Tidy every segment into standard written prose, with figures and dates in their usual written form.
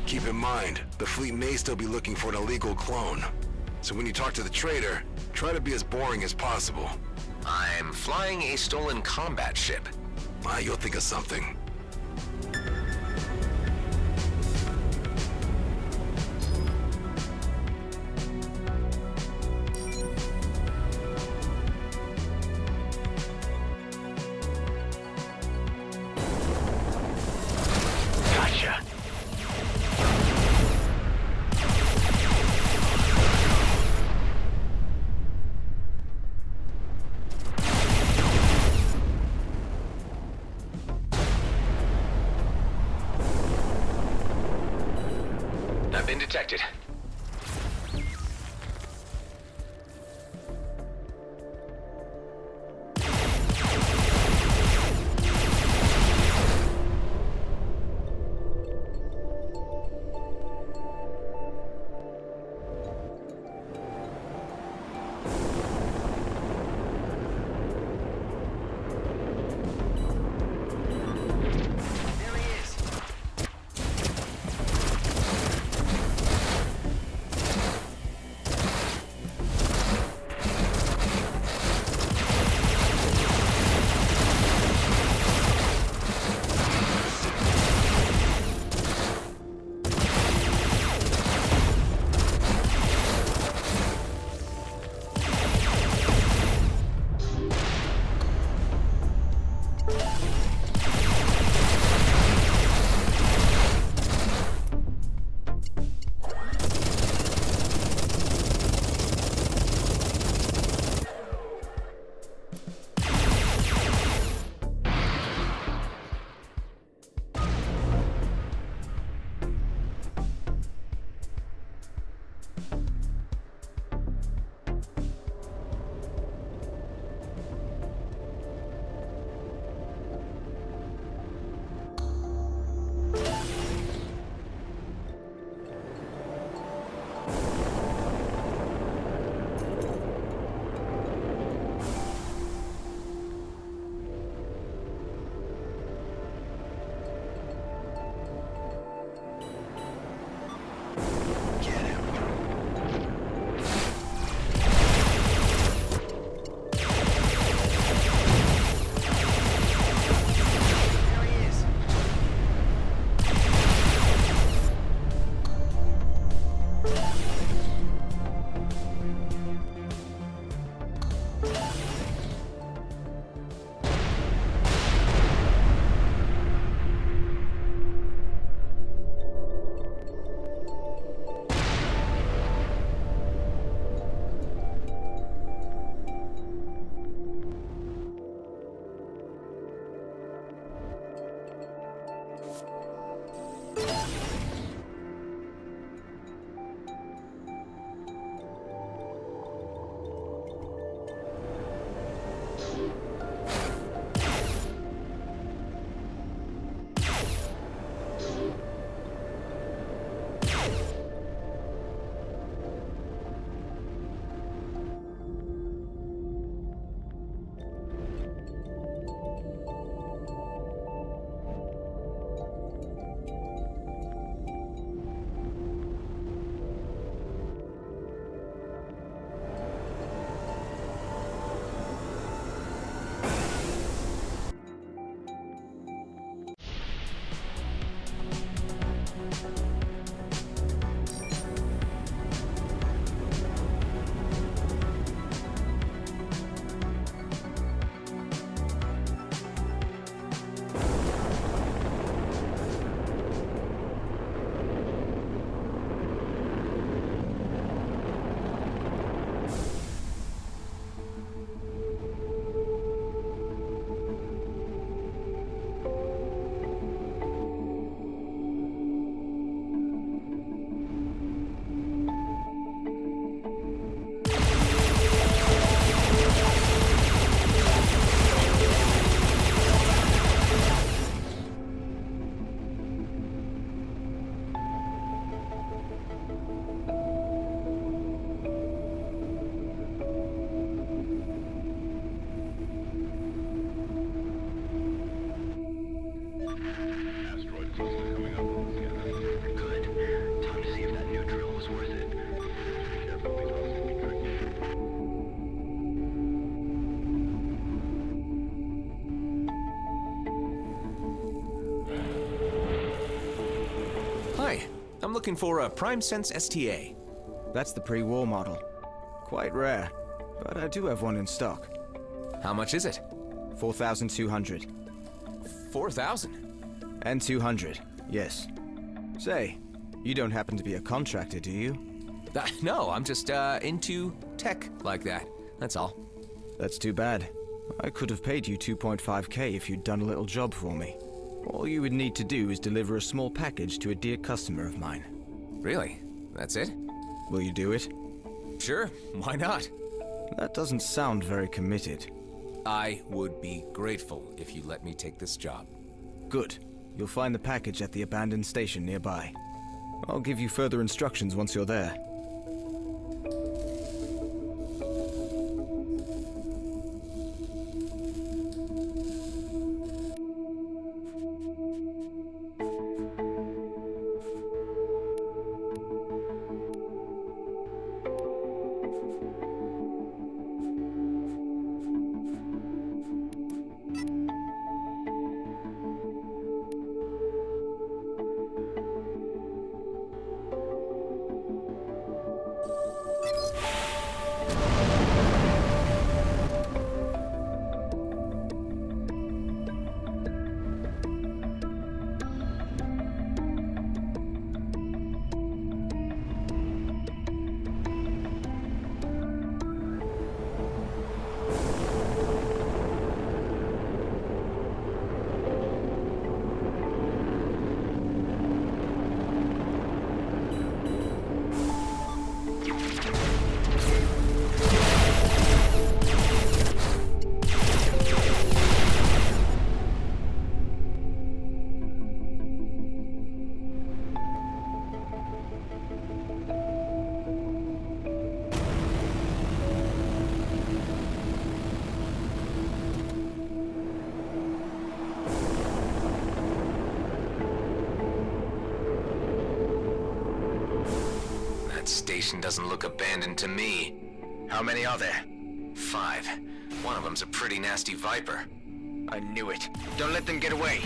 Keep in mind, the fleet may still be looking for an illegal clone. So when you talk to the trader, try to be as boring as possible. I'm flying a stolen combat ship. You'll think of something. Gotcha. I've been detected. looking for a Prime Sense STA. That's the pre-war model. Quite rare, but I do have one in stock. How much is it? 4,200. 4,000? And 200, yes. Say, you don't happen to be a contractor, do you? No, I'm just into tech like that. That's all. That's too bad. I could have paid you 2.5k if you'd done a little job for me. All you would need to do is deliver a small package to a dear customer of mine. Really? That's it? Will you do it? Sure, why not? That doesn't sound very committed. I would be grateful if you let me take this job. Good. You'll find the package at the abandoned station nearby. I'll give you further instructions once you're there. Station doesn't look abandoned to me. How many are there? 5. One of them's a pretty nasty Viper. I knew it. Don't let them get away.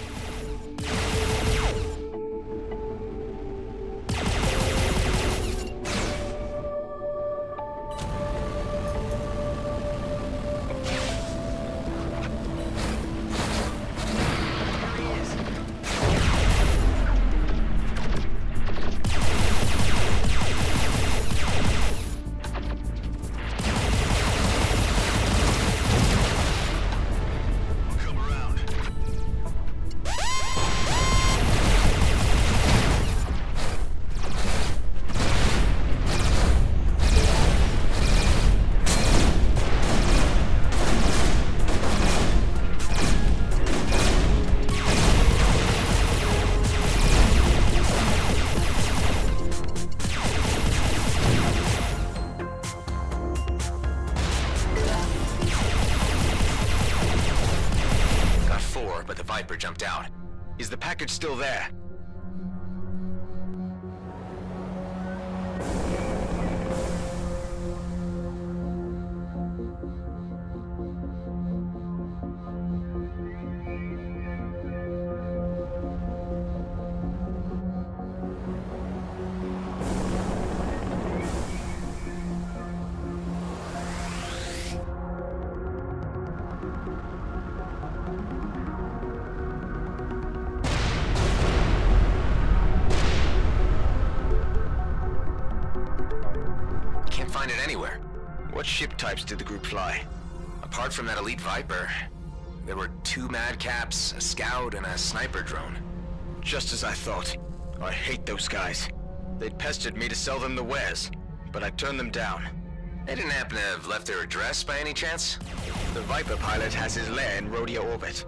But the Viper jumped out. Is the package still there? Find it anywhere. What ship types did the group fly? Apart from that elite Viper, there were 2 Madcaps, a Scout, and a sniper drone. Just as I thought. I hate those guys. They'd pestered me to sell them the wares, but I turned them down. They didn't happen to have left their address by any chance? The Viper pilot has his lair in Rhodia orbit.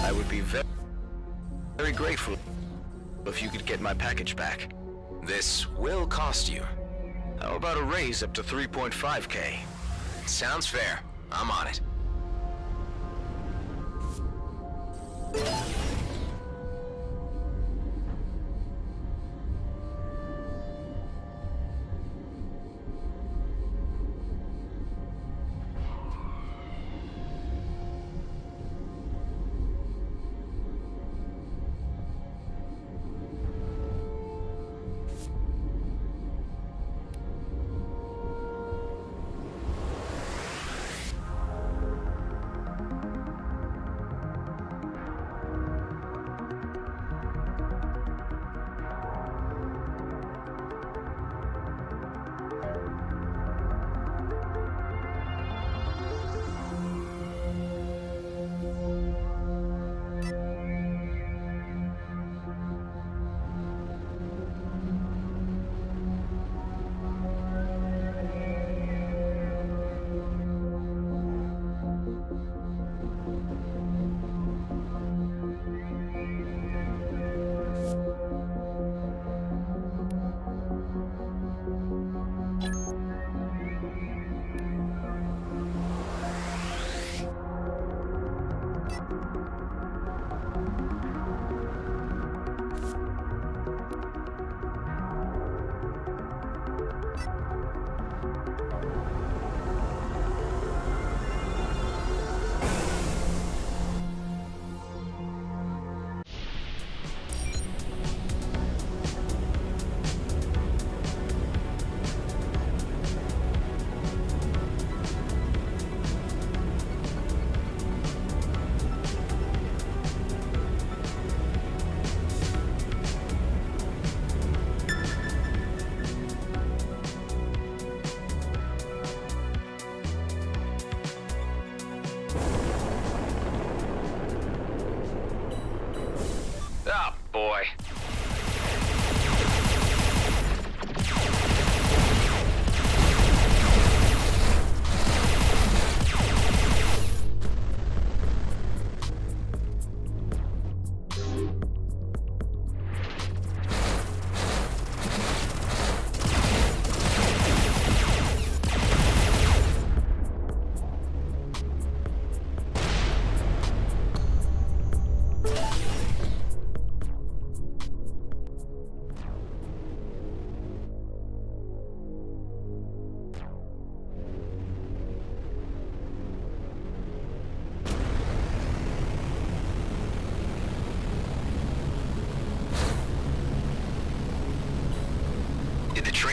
I would be very grateful if you could get my package back. This will cost you. How about a raise up to 3.5k? Sounds fair. I'm on it.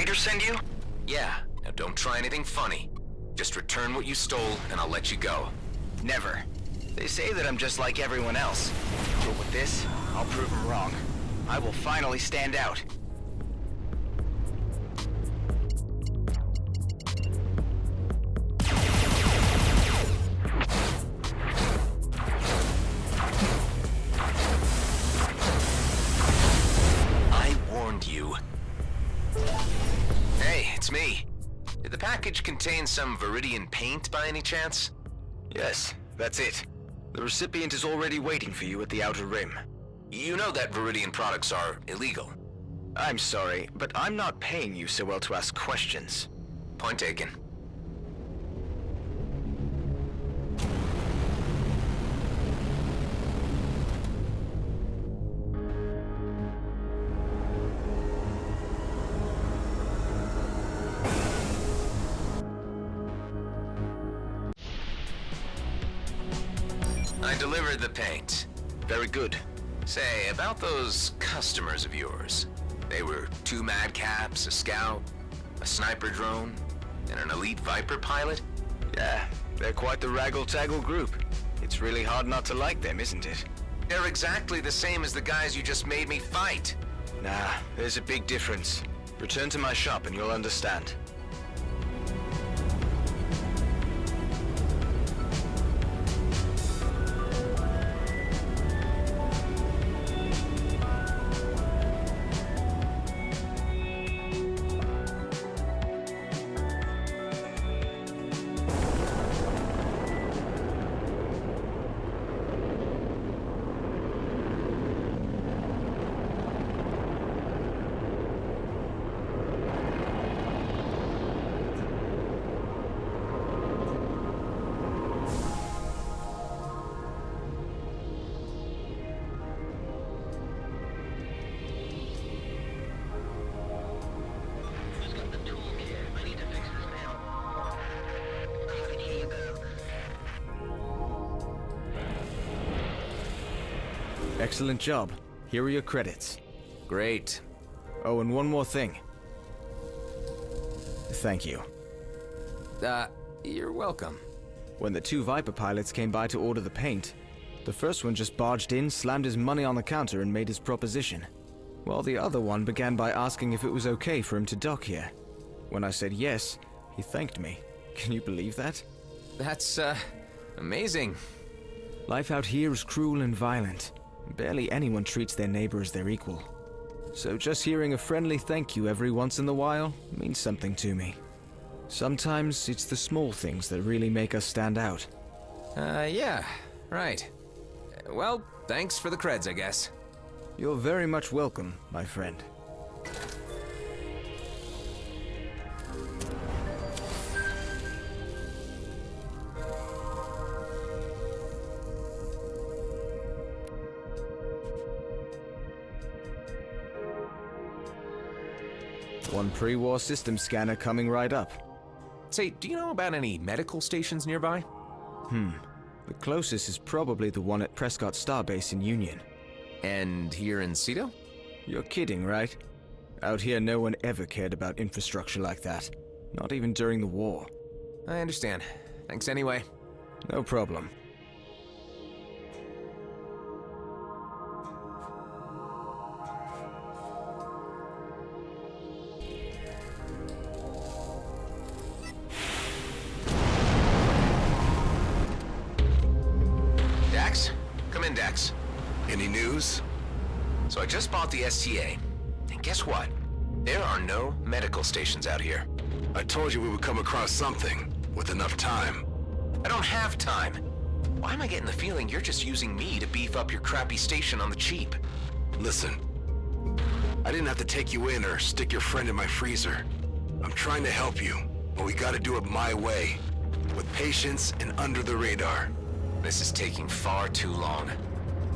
trader send you? Yeah, now don't try anything funny. Just return what you stole, and I'll let you go. Never. They say that I'm just like everyone else. But with this, I'll prove them wrong. I will finally stand out. I warned you. Hey, it's me. Did the package contain some Viridian paint by any chance? Yes, that's it. The recipient is already waiting for you at the Outer Rim. You know that Viridian products are illegal. I'm sorry, but I'm not paying you so well to ask questions. Point taken. I delivered the paint. Very good. Say, about those customers of yours. They were 2 madcaps, a scout, a sniper drone, and an elite Viper pilot? Yeah, they're quite the raggle-taggle group. It's really hard not to like them, isn't it? They're exactly the same as the guys you just made me fight. Nah, there's a big difference. Return to my shop and you'll understand. Excellent job. Here are your credits. Great. Oh, and one more thing. Thank you. You're welcome. When the 2 Viper pilots came by to order the paint, the first one just barged in, slammed his money on the counter, and made his proposition. While the other one began by asking if it was okay for him to dock here. When I said yes, he thanked me. Can you believe that? That's, amazing. Life out here is cruel and violent. Barely anyone treats their neighbor as their equal. So just hearing a friendly thank you every once in a while means something to me. Sometimes it's the small things that really make us stand out. Yeah, right. Well, thanks for the creds, I guess. You're very much welcome, my friend. One pre-war system scanner coming right up. Say, do you know about any medical stations nearby? The closest is probably the one at Prescott Starbase in Union. And here in Ceto? You're kidding, right? Out here no one ever cared about infrastructure like that. Not even during the war. I understand. Thanks anyway. No problem. Dax? Come in, Dax. Any news? So I just bought the STA. And guess what? There are no medical stations out here. I told you we would come across something, with enough time. I don't have time. Why am I getting the feeling you're just using me to beef up your crappy station on the cheap? Listen, I didn't have to take you in or stick your friend in my freezer. I'm trying to help you, but we gotta do it my way. With patience and under the radar. This is taking far too long.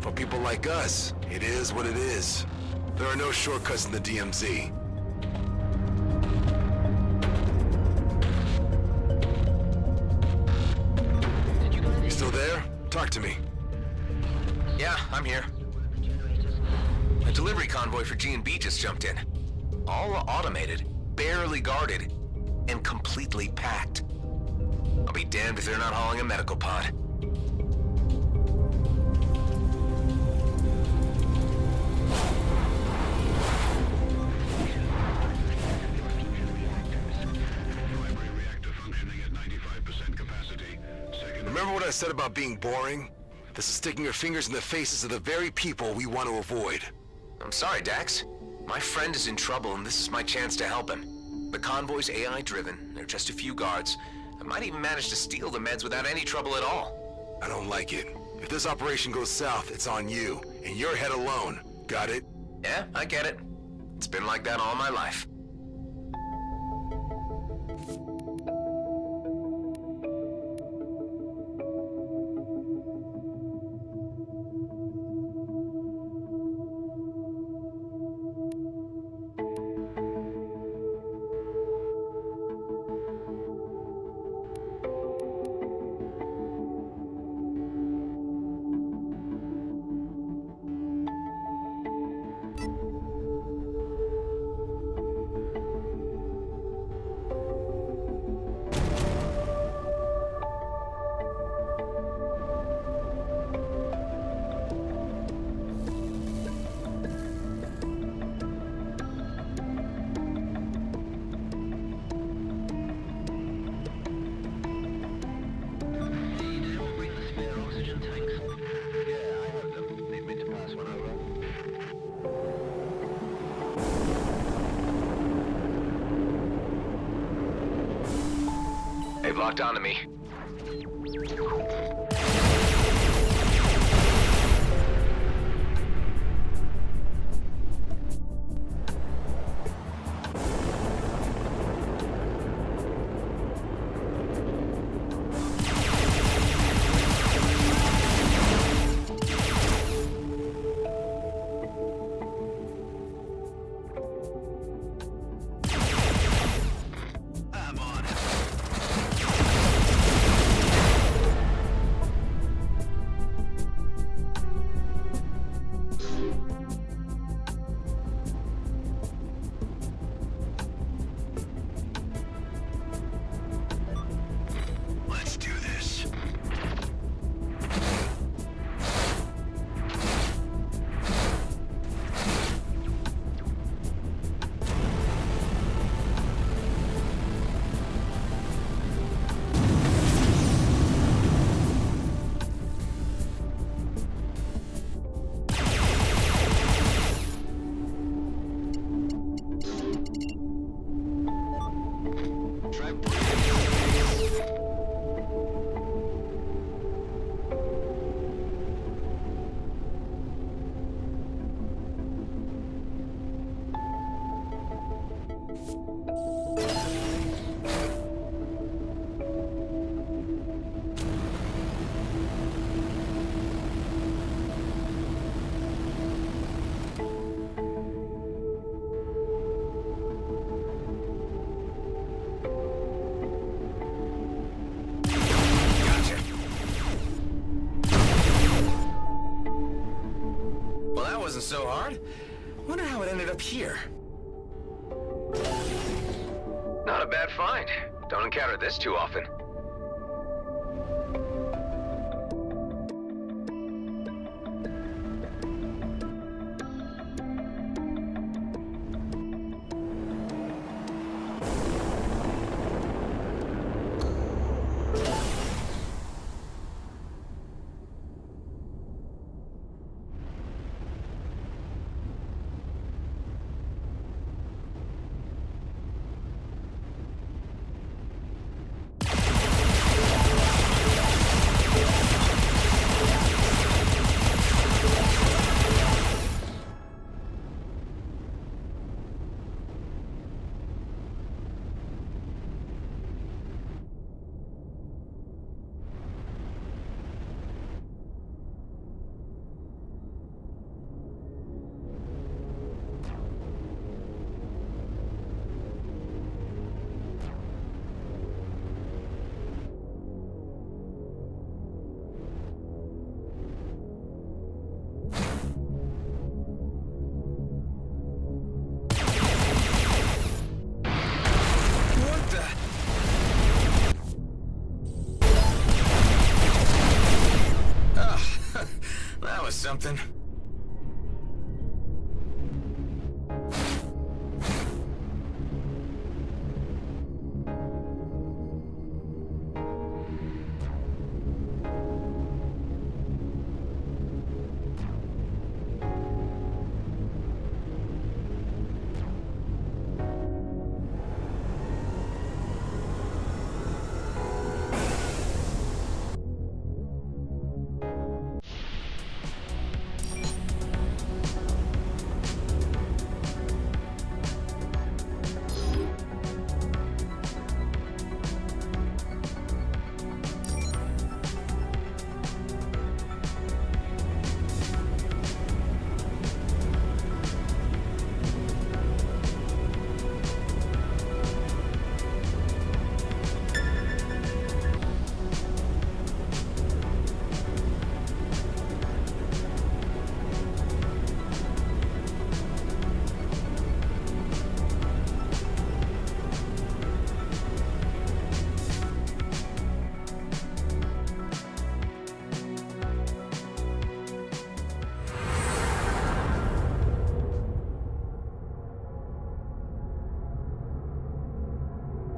For people like us, it is what it is. There are no shortcuts in the DMZ. You still there? Talk to me. Yeah, I'm here. A delivery convoy for G&B just jumped in. All automated. barely guarded, and completely packed. I'll be damned if they're not hauling a medical pod. Remember what I said about being boring? This is sticking your fingers in the faces of the very people we want to avoid. I'm sorry, Dax. My friend is in trouble, and this is my chance to help him. The convoy's AI-driven. There are just a few guards. I might even manage to steal the meds without any trouble at all. I don't like it. If this operation goes south, it's on you, and your head alone. Got it? Yeah, I get it. It's been like that all my life. They've locked onto me. Let's do this. Wasn't so hard. Wonder how it ended up here. Not a bad find. Don't encounter this too often. something?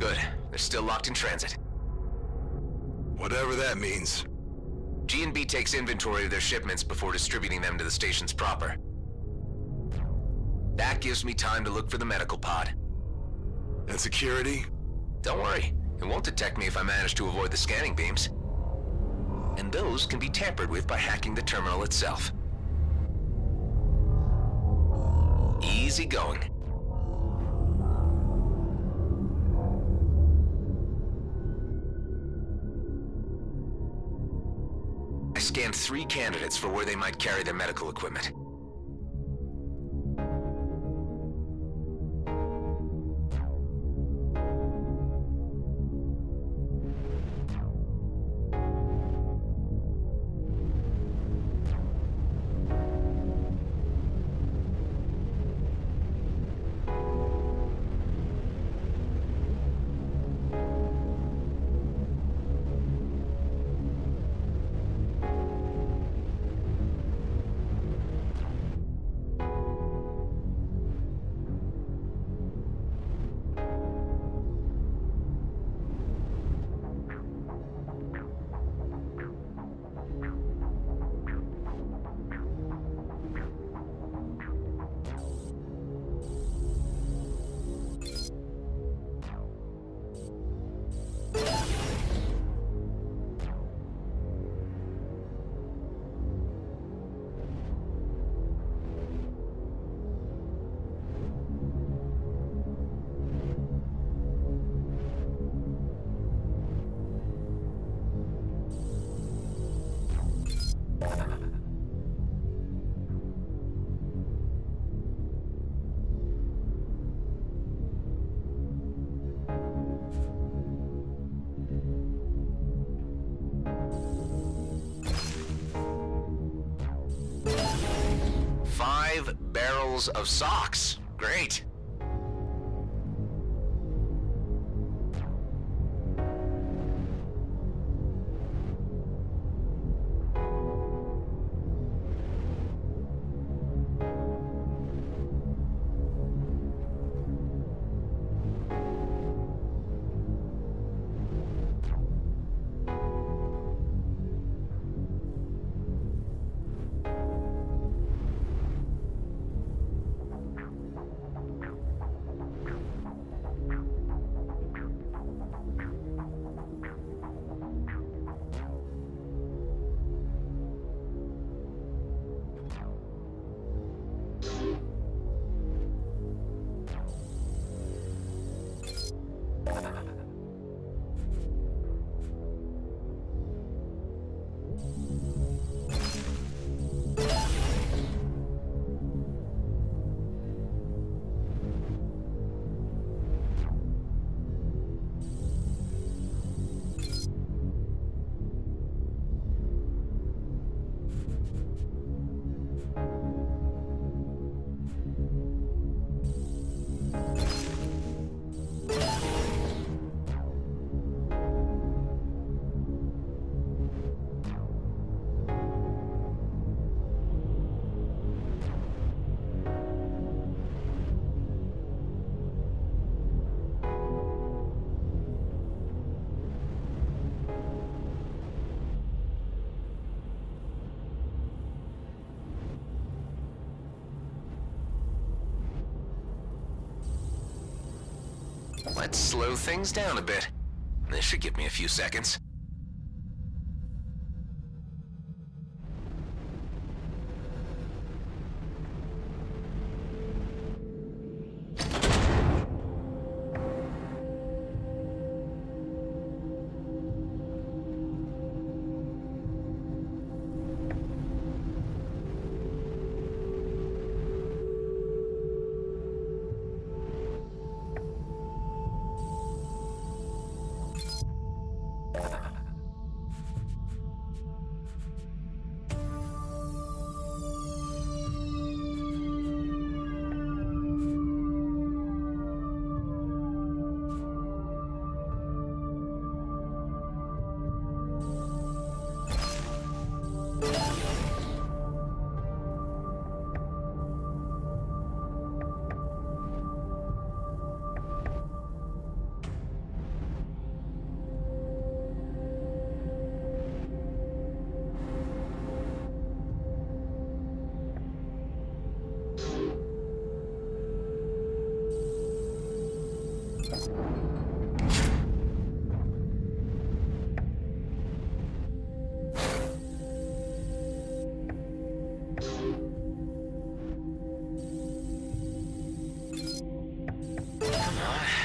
Good. They're still locked in transit. Whatever that means. G&B takes inventory of their shipments before distributing them to the stations proper. That gives me time to look for the medical pod. And security? Don't worry, it won't detect me if I manage to avoid the scanning beams. And those can be tampered with by hacking the terminal itself. Easy going. I scanned 3 candidates for where they might carry their medical equipment. Barrels of socks. Great. Let's slow things down a bit. This should give me a few seconds.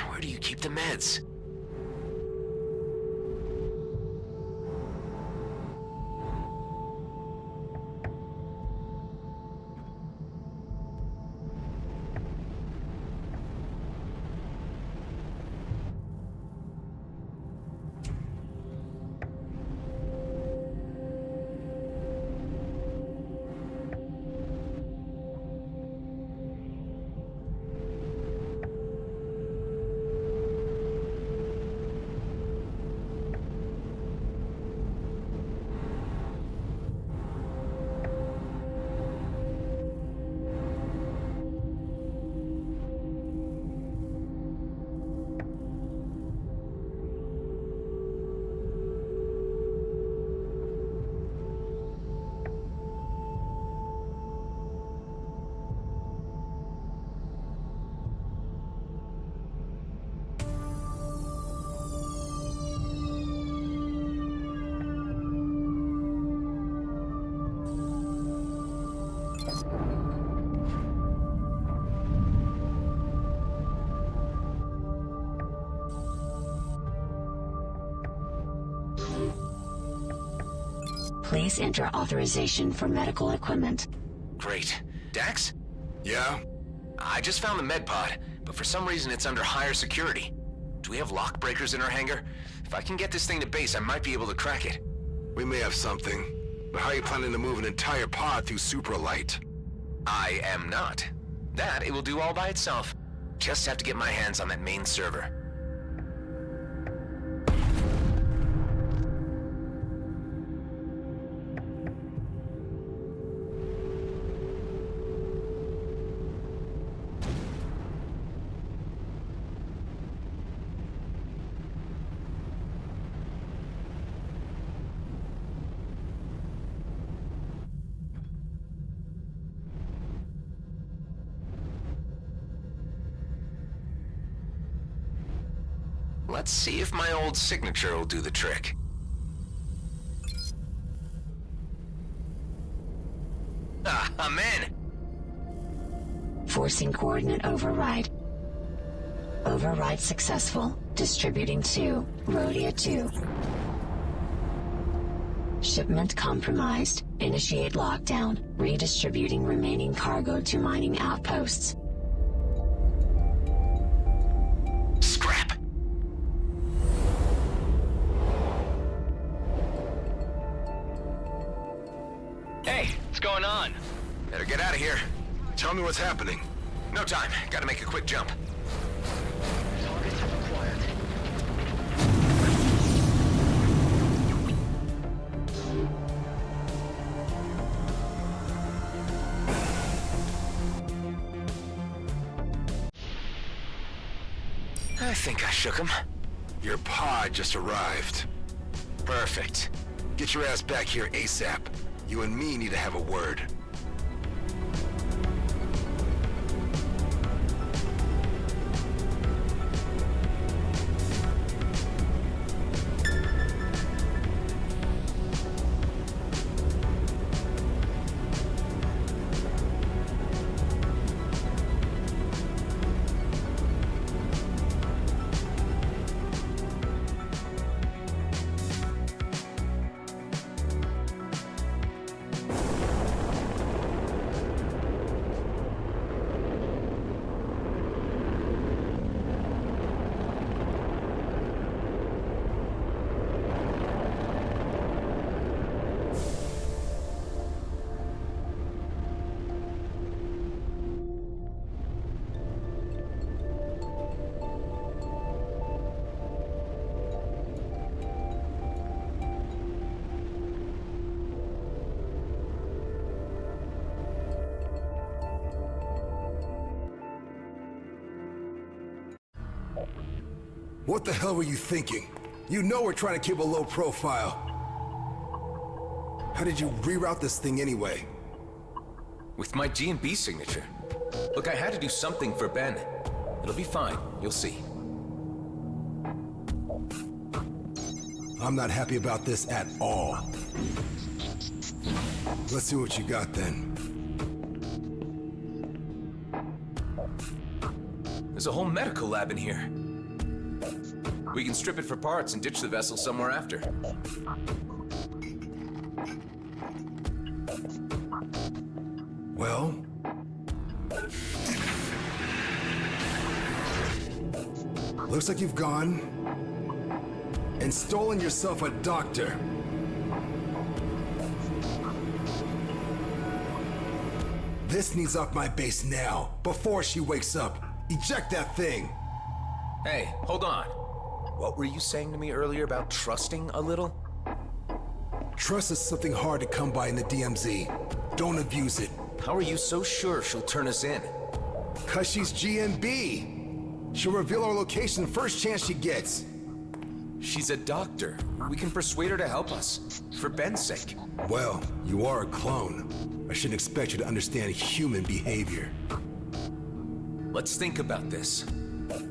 Where do you keep the meds? Please enter authorization for medical equipment. Great. Dax? Yeah? I just found the med pod, but for some reason it's under higher security. Do we have lock breakers in our hangar? If I can get this thing to base, I might be able to crack it. We may have something, but how are you planning to move an entire pod through supralight? I am not. That it will do all by itself. Just have to get my hands on that main server. Let's see if my old signature will do the trick. Ah, I'm in! Forcing coordinate override. Override successful. Distributing to Rhodia 2. Shipment compromised. Initiate lockdown. Redistributing remaining cargo to mining outposts. Scrap! Hey, what's going on? Better get out of here. Tell me what's happening. No time. Gotta make a quick jump. Targets acquired. I think I shook him. Your pod just arrived. Perfect. Get your ass back here ASAP. You and me need to have a word. What the hell were you thinking? You know we're trying to keep a low profile. How did you reroute this thing anyway? With my G&B signature. Look, I had to do something for Ben. It'll be fine, you'll see. I'm not happy about this at all. Let's see what you got then. There's a whole medical lab in here. We can strip it for parts and ditch the vessel somewhere after. Well... looks like you've gone and stolen yourself a doctor. This needs off my base now, before she wakes up. Eject that thing! Hey, hold on. What were you saying to me earlier about trusting a little? Trust is something hard to come by in the DMZ. Don't abuse it. How are you so sure she'll turn us in? 'Cause she's GMB. She'll reveal our location first chance she gets. She's a doctor. We can persuade her to help us. For Ben's sake. Well, you are a clone. I shouldn't expect you to understand human behavior. Let's think about this.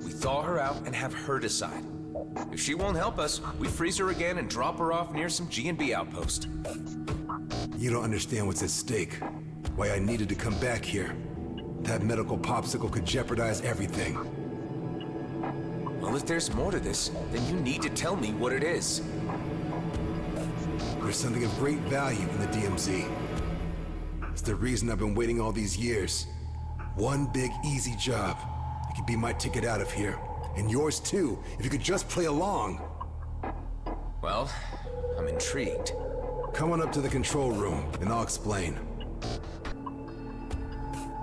We thaw her out and have her decide. If she won't help us, we freeze her again and drop her off near some G&B outpost. You don't understand what's at stake. Why I needed to come back here. That medical popsicle could jeopardize everything. Well, if there's more to this, then you need to tell me what it is. There's something of great value in the DMZ. It's the reason I've been waiting all these years. One big, easy job. It could be my ticket out of here. And yours too, if you could just play along. Well, I'm intrigued. Come on up to the control room, and I'll explain.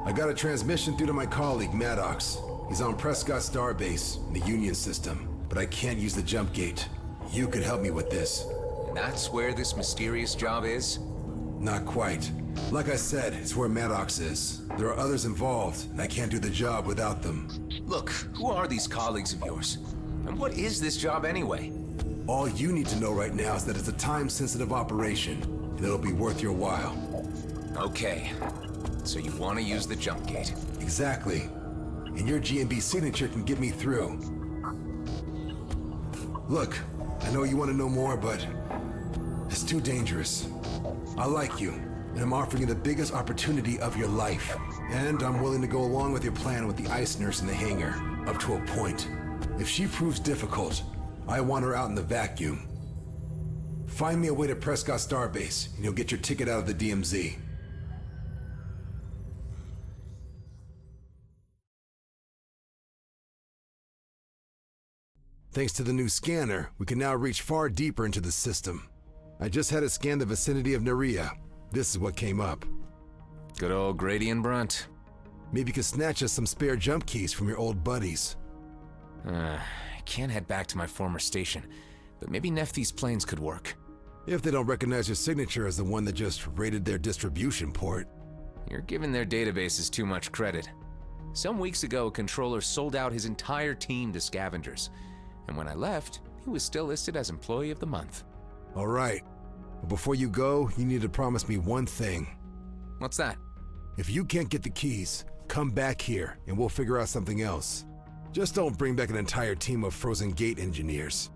I got a transmission through to my colleague, Maddox. He's on Prescott Starbase, in the Union system, but I can't use the jump gate. You could help me with this. And that's where this mysterious job is? Not quite. Like I said, it's where Maddox is. There are others involved, and I can't do the job without them. Look, who are these colleagues of yours? And what is this job anyway? All you need to know right now is that it's a time-sensitive operation, and it'll be worth your while. Okay. So you want to use the jump gate? Exactly. And your GMB signature can get me through. Look, I know you want to know more, but it's too dangerous. I like you, and I'm offering you the biggest opportunity of your life. And I'm willing to go along with your plan with the ice nurse in the hangar, up to a point. If she proves difficult, I want her out in the vacuum. Find me a way to Prescott Starbase, and you'll get your ticket out of the DMZ. Thanks to the new scanner, we can now reach far deeper into the system. I just had it scan the vicinity of Nerea. This is what came up. Good old Grady and Brunt. Maybe you could snatch us some spare jump keys from your old buddies. I can't head back to my former station, but maybe Nephthys planes could work. If they don't recognize your signature as the one that just raided their distribution port. You're giving their databases too much credit. Some weeks ago, a controller sold out his entire team to scavengers. And when I left, he was still listed as Employee of the Month. All right. But before you go, you need to promise me one thing. What's that? If you can't get the keys, come back here and we'll figure out something else. Just don't bring back an entire team of Frozen Gate engineers.